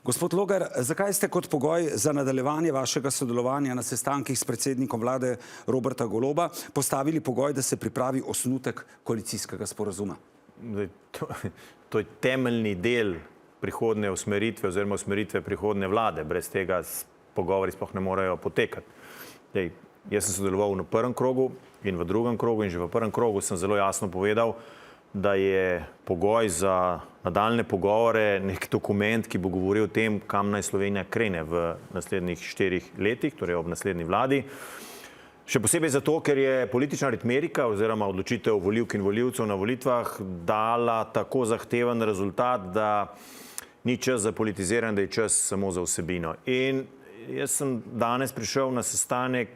Gospod Logar, zakaj ste kot pogoj za nadaljevanje vašega sodelovanja na sestankih s predsednikom vlade Roberta Goloba postavili pogoj, da se pripravi osnutek koalicijskega sporazuma? To je temeljni del prihodne usmeritve oziroma usmeritve prihodne vlade. Brez tega pogovori sploh ne morejo potekati. Jaz sem sodeloval v prvem krogu in v drugem krogu in že v prvem krogu sem zelo jasno povedal, da je pogoj za nadaljne pogovore nek dokument, ki bo govoril o tem, kam naj Slovenija krene v naslednjih 4 letih, torej ob naslednji vladi. Še posebej zato, ker je politična aritmetika oziroma odločitev volivk in volivcev na volitvah dala tako zahteven rezultat, da ni čas za politiziranje, da je čas samo za vsebino. In jaz sem danes prišel na sestanek,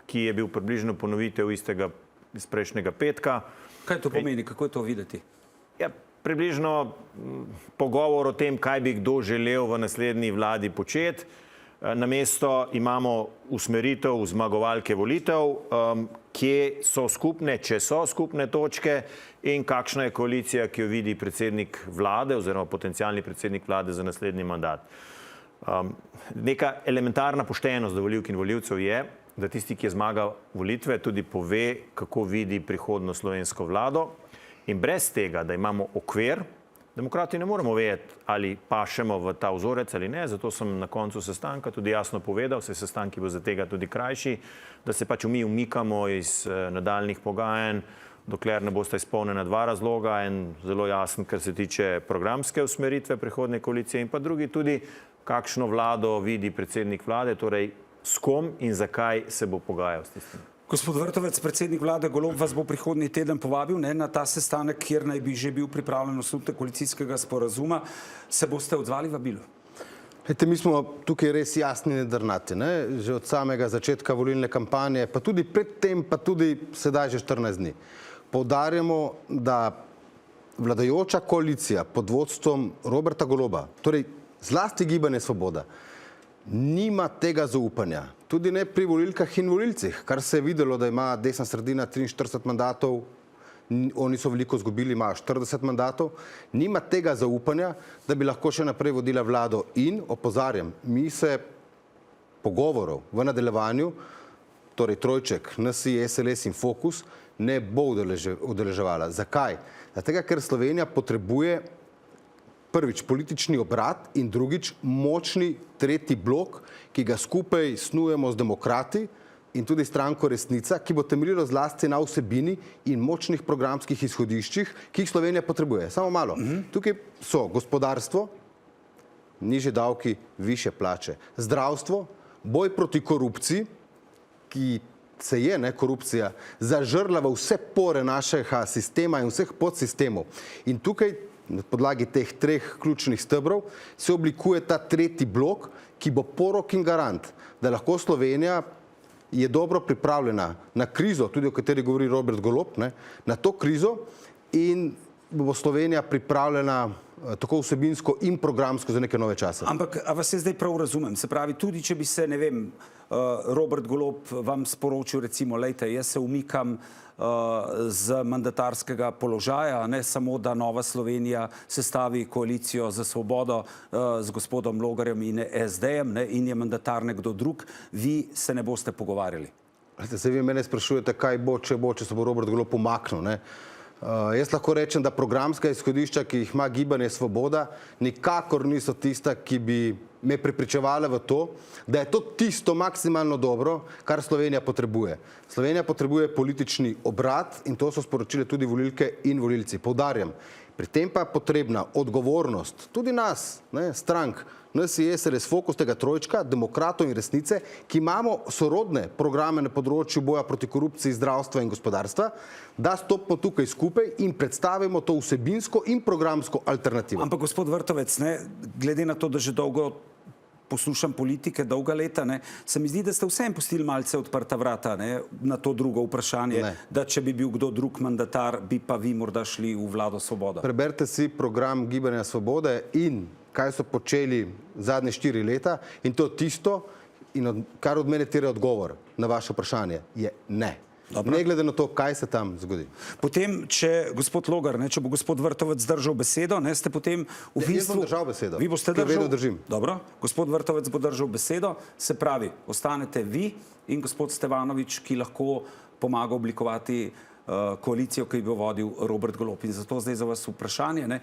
ki je bil približno ponovitev istega iz prejšnjega petka. Kaj to pomeni? Kako je to videti? Ja, približno pogovor o tem, kaj bi kdo želel v naslednji vladi početi. Namesto imamo usmeritev zmagovalke volitev, kje so skupne, če so skupne točke in kakšna je koalicija, ki jo vidi predsednik vlade oziroma potencialni predsednik vlade za naslednji mandat. Neka elementarna poštenost do volivk in volivcev je, da tisti, ki je zmagal volitve, tudi pove, kako vidi prihodno slovensko vlado. In brez tega, da imamo okvir, demokrati ne moremo vedeti, ali pašemo v ta vzorec ali ne. Zato sem na koncu sestanka tudi jasno povedal, se sestanki bo za tega tudi krajši, da se pač mi umikamo iz nadaljnih pogajanj, dokler ne bosta izpolnjena 2 razloga. En zelo jasen, kar se tiče programske usmeritve prihodnje koalicije in pa drugi tudi, kakšno vlado vidi predsednik vlade, torej s kom in zakaj se bo pogajal s tistim. Gospod Vrtovec, predsednik vlade Golob vas bo prihodnji teden povabil na ta sestanek, kjer naj bi že bil pripravljen osnutek koalicijskega sporazuma. Se boste odzvali vabilu? Mi smo tukaj res jasni in jedrnati. Že od samega začetka volilne kampanje, pa tudi predtem, pa tudi sedaj že 14 dni. Poudarjamo, da vladajoča koalicija pod vodstvom Roberta Goloba, torej zlasti Gibanje Svoboda, nima tega zaupanja. Tudi ne pri volilkah in volilcih, kar se je videlo, da ima desna sredina 43 mandatov, oni so veliko izgubili, imajo 40 mandatov, nima tega zaupanja, da bi lahko še naprej vodila vlado. In opozarjam, mi se pogovorov v nadaljevanju, torej trojček, NSI, SLS in Fokus, ne bo udeleževala. Zakaj? Zato, ker Slovenija potrebuje prvič politični obrat in drugič močni tretji blok, ki ga skupaj snujemo z demokrati in tudi stranko Resnica, ki bo temeljilo zlasti na vsebini in močnih programskih izhodiščih, ki jih Slovenija potrebuje. Samo malo. Tukaj so gospodarstvo, nižje davki, višje plače. Zdravstvo, boj proti korupciji, ki se je korupcija zažrla v vse pore našega sistema in vseh podsistemov. In tukaj na podlagi teh 3 ključnih stebrov se oblikuje ta tretji blok, ki bo porok in garant, da lahko Slovenija je dobro pripravljena na krizo, tudi o kateri govori Robert Golob, na to krizo in bo Slovenija pripravljena tako vsebinsko in programsko za neke nove čase. Ampak, a vas zdaj prav razumem? Se pravi, tudi če bi se, ne vem, Robert Golob vam sporočil, recimo, lejte, jaz se umikam z mandatarskega položaja, ne samo, da Nova Slovenija sestavi koalicijo za Svobodo z gospodom Logarjem in SD-jem in je mandatar nekdo drug, vi se ne boste pogovarjali. Se vi mene sprašujete, kaj bo, če se bo Robert Golob umaknil. Jaz lahko rečem, da programska izhodišča, ki jih ima Gibanje Svoboda, nikakor niso tista, ki bi me prepričevala v to, da je to tisto maksimalno dobro, kar Slovenija potrebuje. Slovenija potrebuje politični obrat in to so sporočile tudi volilke in volilci. Poudarjam, pri tem pa je potrebna odgovornost tudi nas, strank, NSI, SLS, Fokus, tega trojčka, demokratov in Resnice, ki imamo sorodne programe na področju boja proti korupciji, zdravstva in gospodarstva, da stopimo tukaj skupaj in predstavimo to vsebinsko in programsko alternativo. Ampak gospod Vrtovec, glede na to, da že dolgo poslušam politike, dolga leta, se mi zdi, da ste vsem pustili malce odprta vrata na to drugo vprašanje, da če bi bil kdo drug mandatar, bi pa vi morda šli v vlado Svoboda. Preberite si program Gibanja Svobode in kaj so počeli zadnje 4 leta in to tisto, kar od mene terja odgovor na vaše vprašanje, je ne. Ne glede na to, kaj se tam zgodi. Potem, če gospod Logar, če bo gospod Vrtovec držal besedo, ste potem v bistvu... Jaz bom držal besedo. Vi boste ker držal? vedno držim. Dobro, gospod Vrtovec bo držal besedo, se pravi, ostanete vi in gospod Stevanovič, ki lahko pomaga oblikovati koalicijo, ki bi jo vodil Robert Golob. In zato zdaj za vas vprašanje,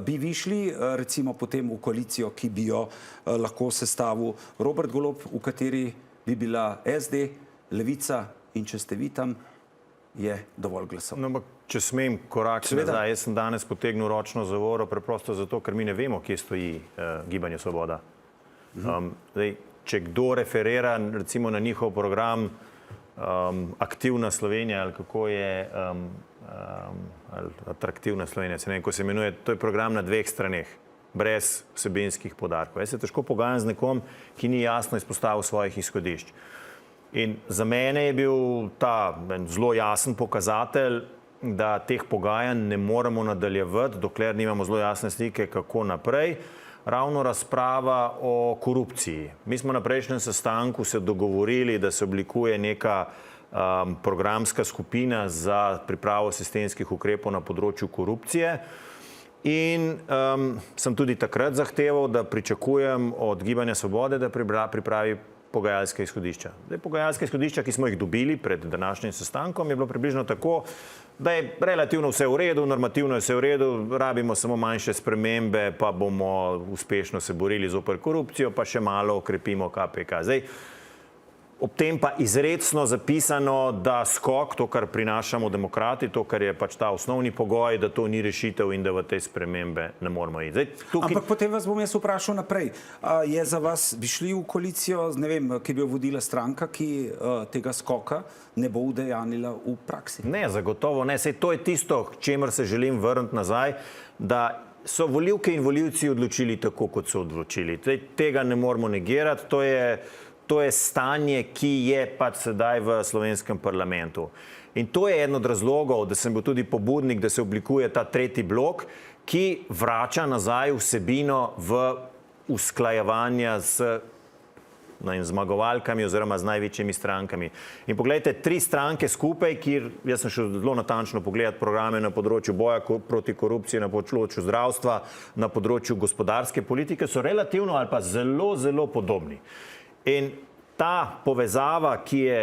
bi vi šli recimo potem v koalicijo, ki bi jo lahko sestavil Robert Golob, v kateri bi bila SD, Levica, in če ste vi tam, je dovolj glasov. No, če smem korak nazaj, jaz sem danes potegnil ročno zavoro preprosto zato, ker mi ne vemo, kje stoji Gibanje Svoboda. Če kdo referira recimo na njihov program Aktivna Slovenija, ali kako je Atraktivna Slovenija, se ne vem, ko se imenuje, to je program na 2 straneh, brez vsebinskih poudarkov. Jaz se težko pogajam z nekom, ki ni jasno izpostavil svojih izhodišč. In za mene je bil ta zelo jasen pokazatelj, da teh pogajanj ne moremo nadaljevati, dokler nimamo zelo jasne slike, kako naprej. Ravno razprava o korupciji. Mi smo na prejšnjem sestanku se dogovorili, da se oblikuje neka programska skupina za pripravo sistemskih ukrepov na področju korupcije. In sem tudi takrat zahteval, da pričakujem od Gibanja Svobode, da pripravi pogajalske izhodišča. Pogajalske izhodišča, ki smo jih dobili pred današnjim sestankom, je bilo približno tako, da je relativno vse v redu, normativno je vse v redu, rabimo samo manjše spremembe, pa bomo uspešno se borili zoper korupcijo, pa še malo okrepimo KPK. Zdaj, ob tem pa izrecno zapisano, da skok, to, kar prinašamo demokrati, to, kar je pač ta osnovni pogoj, da to ni rešitev in da v te spremembe ne moramo iti. Zdaj, Ampak potem vas bom jaz vprašal naprej. Je za vas, bi šli v koalicijo, ne vem, ki bi jo vodila stranka, ki tega skoka ne bo udejanila v praksi? Ne, zagotovo ne. Sej to je tisto, k čemer se želim vrniti nazaj, da so volivke in volivci odločili tako, kot so odločili. Tega ne moramo negirati, to je stanje, ki je pač sedaj v slovenskem parlamentu. In to je eden od razlogov, da sem bil tudi pobudnik, da se oblikuje ta 3. blok, ki vrača nazaj vsebino v usklajevanja z zmagovalkami oziroma z največjimi strankami. In poglejte, 3 stranke skupaj, kjer jaz sem šel zelo natančno pogledati programe na področju boja proti korupciji, na področju zdravstva, na področju gospodarske politike, so relativno ali pa zelo, zelo podobni. In ta povezava, ki je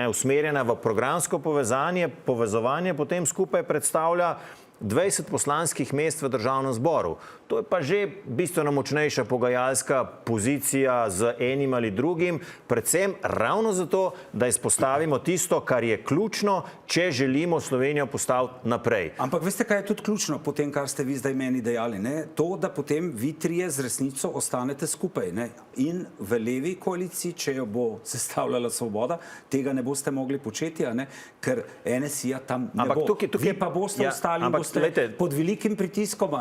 usmerjena v programsko povezovanje, potem skupaj predstavlja 20 poslanskih mest v državnem zboru. To je pa že bistveno močnejša pogajalska pozicija z enim ali drugim, predvsem ravno zato, da izpostavimo tisto, kar je ključno, če želimo Slovenijo postaviti naprej. Ampak veste, kaj je tudi ključno po tem, kar ste vi zdaj meni dejali? To, da potem vi trije z resnico ostanete skupaj. In v levi koaliciji, če jo bo sestavljala Svoboda, tega ne boste mogli početi, ker NSI-ja tam ne bo. Vi pa boste ostali pod velikim pritiskom,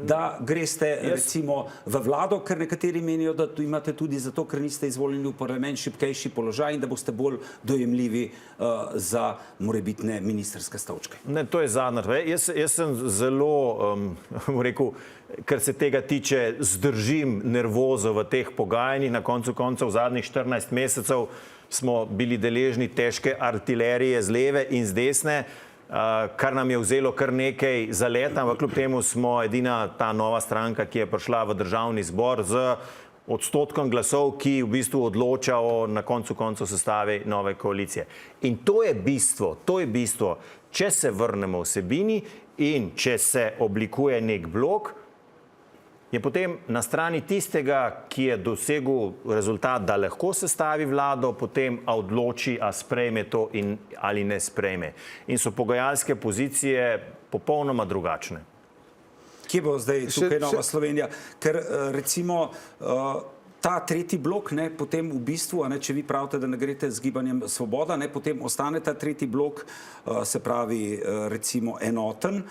da greste recimo v vlado, ker nekateri menijo, da imate tudi zato, ker niste izvoljeni v parlament, šibkejši položaj in da boste bolj dojemljivi za morebitne ministerske stolčke. Ne, to je zadnja. Jaz sem zelo, rekel, kar se tega tiče, zdržim nervozo v teh pogajanjih. Na koncu koncev v zadnjih 14 mesecev smo bili deležni težke artilerije z leve in z desne, kar nam je vzelo kar nekaj za leta, ampak kljub temu smo edina ta nova stranka, ki je prišla v državni zbor z odstotkom glasov, ki v bistvu odloča o na koncu koncev sestavi nove koalicije. In to je bistvo, če se vrnemo vsebini in če se oblikuje nek blok, je potem na strani tistega, ki je dosegel rezultat, da lahko sestavi vlado, potem odloči, a sprejme to ali ne sprejme. In so pogajalske pozicije popolnoma drugačne. Kje bo zdaj tukaj Nova Slovenija? Ker recimo ta 3. blok, potem v bistvu, če vi pravite, da ne greste z Gibanjem Svoboda, potem ostane ta 3. blok, se pravi recimo enoten,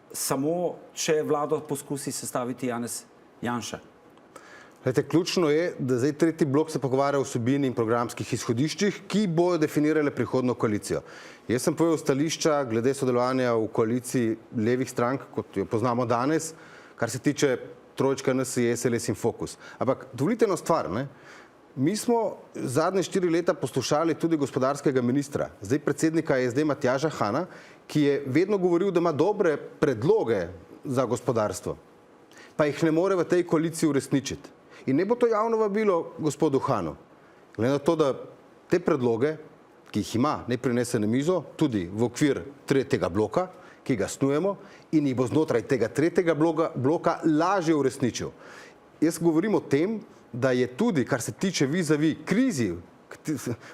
samo če vlado poskusi sestaviti Janez Janša. Ključno je, da zdaj 3. blok se pogovarja o vsebini in programskih izhodiščih, ki bojo definirale prihodno koalicijo. Jaz sem povedal stališča glede sodelovanja v koaliciji levih strank, kot jo poznamo danes, kar se tiče trojčka NSI, SLS in Fokus. Ampak dovolite eno stvar, Mi smo zadnje 4 leta poslušali tudi gospodarskega ministra, zdaj predsednika SD Matjaža Hana, ki je vedno govoril, da ima dobre predloge za gospodarstvo, pa jih ne more v tej koaliciji uresničiti. In ne bo to javno vabilo gospodu Hanu. Glede na to, da te predloge, ki jih ima, ne prinese na mizo, tudi v okvir tretjega bloka, ki ga snujemo, in jih bo znotraj tega tretjega bloka lažje uresničil. Jaz govorim o tem, da je tudi, kar se tiče vis-a-vis krizi,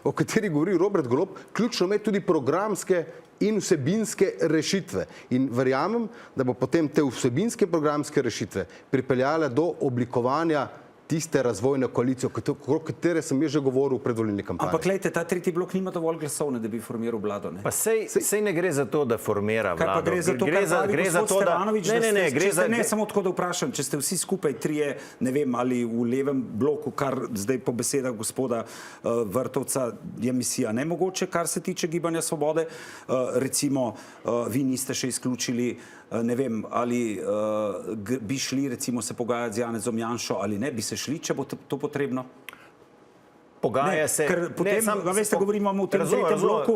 o kateri govori Robert Golob, ključno imeti tudi programske in vsebinske rešitve. In verjamem, da bo potem te vsebinske programske rešitve pripeljale do oblikovanja tiste razvojne koalicije, o katere sem že govoril v predvolilni kampanji. Ampak glejte, ta tretji blok nima dovolj glasov, da bi formiral vlado. Ne? Pa sej ne gre za to, da formira vlado. Kaj pa gre za to, kar pravi gospod Stevanović, ne, samo tako, da vprašam, če ste vsi skupaj trije, ne vem, ali v levem bloku, kar zdaj po besedah gospoda Vrtovca je misija nemogoče, kar se tiče Gibanja Svobode, recimo vi niste še izključili, ne vem, ali bi šli recimo se pogajati z Janezom Janšo ali ne, bi se šli, če bo to potrebno? Pogaja se... Ker potem, veste, govorimo o tem tretjem bloku,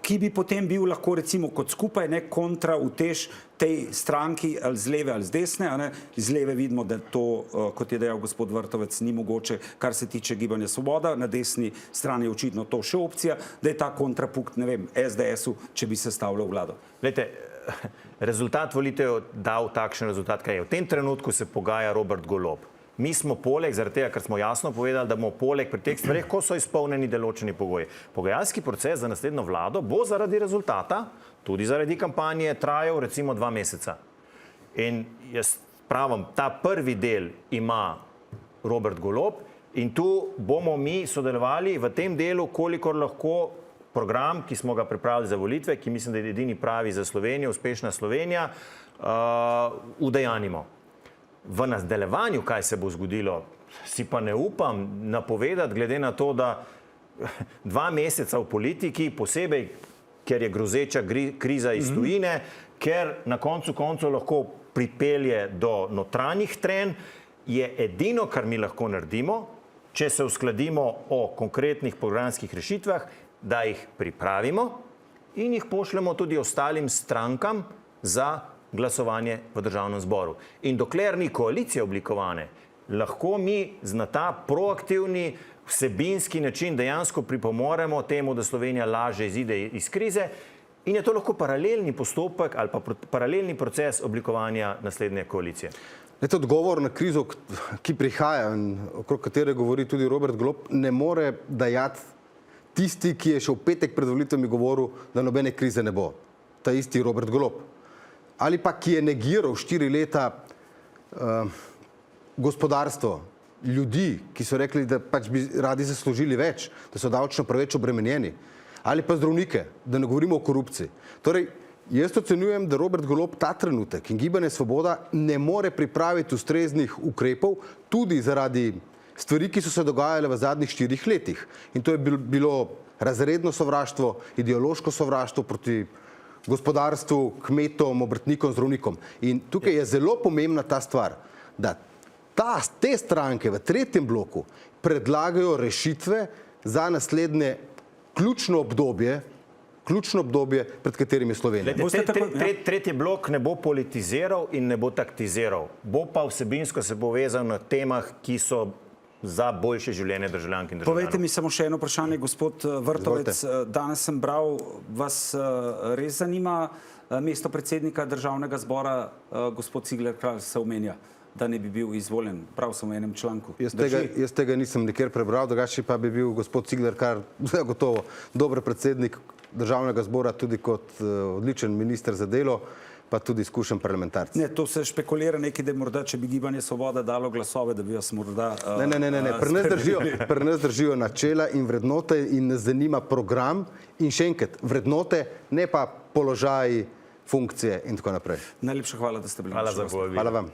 ki bi potem bil lahko recimo kot skupaj, ne, kontra utež tej stranki ali z leve ali z desne, a ne. Z leve vidimo, da to, kot je dejal gospod Vrtovec, ni mogoče, kar se tiče Gibanja Svoboda, na desni strani je očitno to še opcija, da je ta kontrapunkt, ne vem, SDS-u, če bi sestavljal vlado. Glejte, rezultat volitev dal takšen rezultat, kaj je. V tem trenutku se pogaja Robert Golob. Mi smo poleg, zaradi tega, ker smo jasno povedali, da bomo poleg pri teh stvareh, ko so izpolnjeni določeni pogoji. Pogajalski proces za naslednjo vlado bo zaradi rezultata, tudi zaradi kampanje, trajal recimo 2 meseca. In jaz pravim, ta prvi del ima Robert Golob in tu bomo mi sodelovali v tem delu, kolikor lahko program, ki smo ga pripravili za volitve, ki mislim, da je edini pravi za Slovenijo, uspešna Slovenija, udejanimo. V nadaljevanju, kaj se bo zgodilo, si pa ne upam napovedati, glede na to, da 2 meseca v politiki, posebej, ker je grozeča kriza iz tujine, ker na koncu koncev lahko pripelje do notranjih trenj, je edino, kar mi lahko naredimo, če se uskladimo o konkretnih programskih rešitvah, da jih pripravimo in jih pošljemo tudi ostalim strankam za glasovanje v državnem zboru. In dokler ni koalicije oblikovane, lahko mi na ta proaktivni vsebinski način dejansko pripomoremo temu, da Slovenija lažje izide iz krize in je to lahko paralelni postopek ali pa paralelni proces oblikovanja naslednje koalicije. Leta, odgovor na krizo, ki prihaja in okrog katere govori tudi Robert Golob, ne more dajati tisti, ki je še v petek pred volitvami govoril, da nobene krize ne bo. Ta isti Robert Golob. Ali pa ki je negiral 4 leta gospodarstvo, ljudi, ki so rekli, da pač bi radi zaslužili več, da so davčno preveč obremenjeni. Ali pa zdravnike, da ne govorimo o korupciji. Torej, jaz ocenjujem, da Robert Golob ta trenutek in Gibanje Svoboda ne more pripraviti ustreznih ukrepov, tudi zaradi stvari, ki so se dogajale v zadnjih 4 letih. In to je bilo razredno sovraštvo, ideološko sovraštvo proti gospodarstvu, kmetom, obrtnikom, zdravnikom. In tukaj je zelo pomembna ta stvar, da te stranke v tretjem bloku predlagajo rešitve za naslednje ključno obdobje, pred katerim je Slovenija. Tretji blok ne bo politiziral in ne bo taktiziral. Bo pa vsebinsko se povezal na temah, ki so za boljše življenje državljank in državljanov. Povejte mi samo še eno vprašanje, gospod Vrtovec. Danes sem bral, vas res zanima mesto predsednika državnega zbora, gospod Cigler Kralj se omenja, da ne bi bil izvoljen. Prav sem v enem članku. Jaz tega nisem nikjer prebral, drugače pa bi bil gospod Cigler Kralj zagotovo dober predsednik državnega zbora, tudi kot odličen minister za delo, pa tudi izkušen parlamentarc. Ne, to se špekulira nekaj, da morda, če bi Gibanje Svoboda dalo glasove, da bi vas morda... Ne. Pri nas držijo načela in vrednote in nas zanima program in še enkrat vrednote, ne pa položaji, funkcije in tako naprej. Najlepša hvala, da ste bili. Hvala za povabilo. Hvala vam.